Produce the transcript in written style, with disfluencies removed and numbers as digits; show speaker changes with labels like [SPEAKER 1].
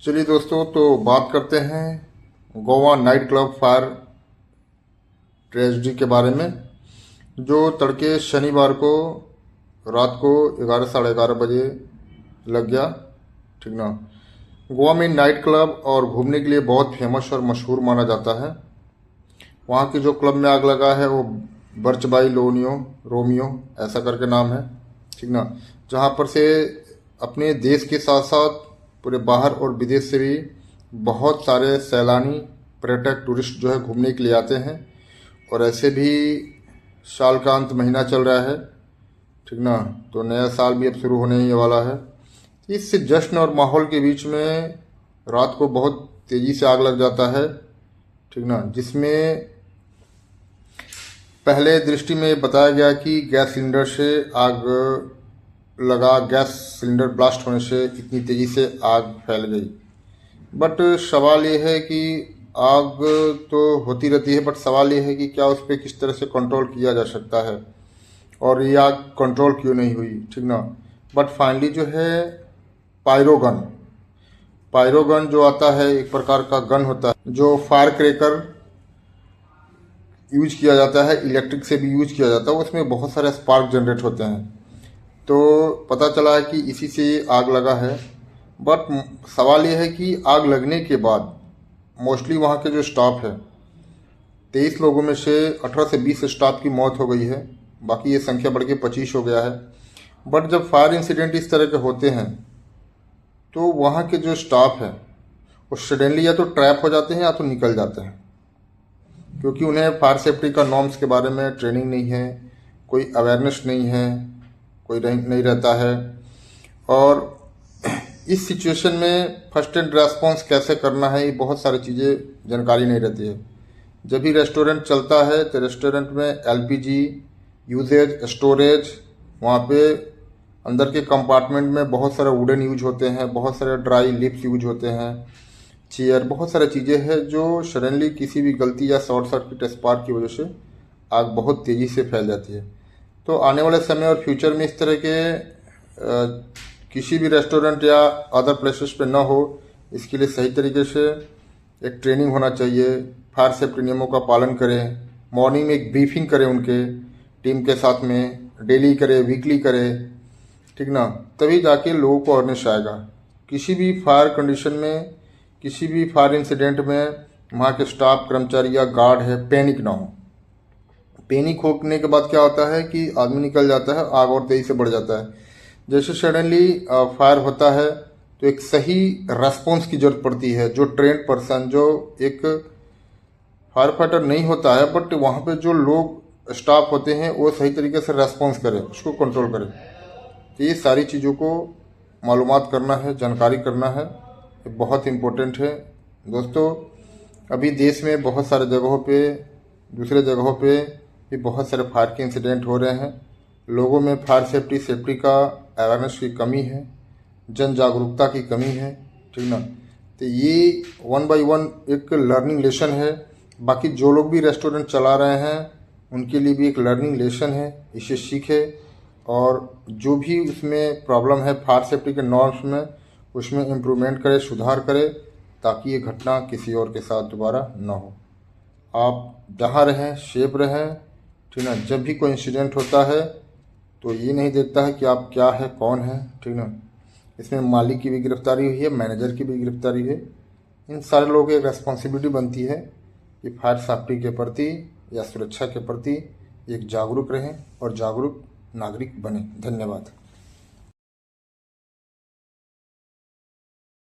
[SPEAKER 1] चलिए दोस्तों, तो बात करते हैं Goa night club fire tragedy के बारे में, जो तड़के शनिवार को रात को 11 साढ़े 11 बजे लग गया। ठीक ना। गोवा में नाइट क्लब और घूमने के लिए बहुत फेमस और मशहूर माना जाता है। वहाँ के जो क्लब में आग लगा है वो बर्चबाई लोनियो रोमियो ऐसा करके नाम है। ठीक ना। जहाँ पर से अपने देश के साथ साथ पूरे बाहर और विदेश से भी बहुत सारे सैलानी पर्यटक टूरिस्ट जो है घूमने के लिए आते हैं। और ऐसे भी साल का अंत महीना चल रहा है। ठीक ना। तो नया साल भी अब शुरू होने ही वाला है। इस जश्न और माहौल के बीच में रात को बहुत तेज़ी से आग लग जाता है। ठीक ना। जिसमें पहले दृष्टि में बताया गया कि गैस सिलेंडर से आग लगा, गैस सिलेंडर ब्लास्ट होने से इतनी तेज़ी से आग फैल गई। बट सवाल ये है कि आग तो होती रहती है, बट सवाल ये है कि क्या उस पर किस तरह से कंट्रोल किया जा सकता है और ये आग कंट्रोल क्यों नहीं हुई। ठीक ना। बट फाइनली जो है पायरोगन जो आता है, एक प्रकार का गन होता है जो फायर क्रैकर यूज किया जाता है, इलेक्ट्रिक से भी यूज किया जाता है। उसमें बहुत सारे स्पार्क जनरेट होते हैं। तो पता चला है कि इसी से आग लगा है। बट सवाल यह है कि आग लगने के बाद मोस्टली वहाँ के जो स्टाफ है, 23 लोगों में से 18 से 20 स्टाफ की मौत हो गई है। बाकी ये संख्या बढ़ के 25 हो गया है। बट जब फायर इंसिडेंट इस तरह के होते हैं तो वहाँ के जो स्टाफ है वो सडनली या तो ट्रैप हो जाते हैं या तो निकल जाते हैं, क्योंकि उन्हें फायर सेफ्टी का नॉर्म्स के बारे में ट्रेनिंग नहीं है, कोई अवेयरनेस नहीं है, कोई नहीं रहता है। और इस सिचुएशन में फर्स्ट एड रेस्पॉन्स कैसे करना है, ये बहुत सारी चीज़ें जानकारी नहीं रहती है। जब भी रेस्टोरेंट चलता है तो रेस्टोरेंट में एलपीजी यूजेज, स्टोरेज, वहाँ पे अंदर के कंपार्टमेंट में बहुत सारे वुडन यूज होते हैं, बहुत सारे ड्राई लिप्स यूज होते हैं, चेयर, बहुत सारी चीज़ें हैं जो सडनली किसी भी गलती या शॉर्ट सर्किट स्पार्क की वजह से आग बहुत तेज़ी से फैल जाती है। तो आने वाले समय और फ्यूचर में इस तरह के किसी भी रेस्टोरेंट या अदर प्लेसेस पे ना हो, इसके लिए सही तरीके से एक ट्रेनिंग होना चाहिए। फायर सेफ्टी नियमों का पालन करें, मॉर्निंग में एक ब्रीफिंग करें उनके टीम के साथ में, डेली करें, वीकली करें। ठीक ना। तभी जाके लोगों को अवेयरनेस आएगा। किसी भी फायर कंडीशन में, किसी भी फायर इंसिडेंट में वहाँ के स्टाफ, कर्मचारी या गार्ड है, पैनिक ना हो। पैनिक होने के बाद क्या होता है कि आदमी निकल जाता है, आग और तेज़ी से बढ़ जाता है। जैसे सडनली फायर होता है तो एक सही रेस्पॉन्स की जरूरत पड़ती है। जो ट्रेंड पर्सन, जो एक फायर फाइटर नहीं होता है, बट वहाँ पे जो लोग स्टाफ होते हैं वो सही तरीके से रेस्पॉन्स करें, उसको कंट्रोल करें। तो ये सारी चीज़ों को मालूमात करना है, जानकारी करना है, ये बहुत इम्पोर्टेंट है दोस्तों। अभी देश में बहुत सारे जगहों पे, दूसरे जगहों पे भी बहुत सारे फायर के इंसिडेंट हो रहे हैं। लोगों में फायर सेफ्टी का अवेयरनेस की कमी है, जन जागरूकता की कमी है। ठीक ना। तो ये वन बाय वन एक लर्निंग लेसन है। बाकी जो लोग भी रेस्टोरेंट चला रहे हैं उनके लिए भी एक लर्निंग लेसन है, इसे सीखे और जो भी उसमें प्रॉब्लम है फायर सेफ्टी के नॉर्म्स में, उसमें इम्प्रूवमेंट करे, सुधार करे, ताकि ये घटना किसी और के साथ दोबारा ना हो। आप जहाँ रहें सेफ रहें। ठीक ना। जब भी कोई इंसिडेंट होता है तो ये नहीं देखता है कि आप क्या है, कौन है। ठीक ना। इसमें मालिक की भी गिरफ्तारी हुई है, मैनेजर की भी गिरफ्तारी है। इन सारे लोगों की एक रेस्पॉन्सिबिलिटी बनती है कि फायर सेफ्टी के प्रति या सुरक्षा के प्रति एक जागरूक रहें और जागरूक नागरिक बने। धन्यवाद।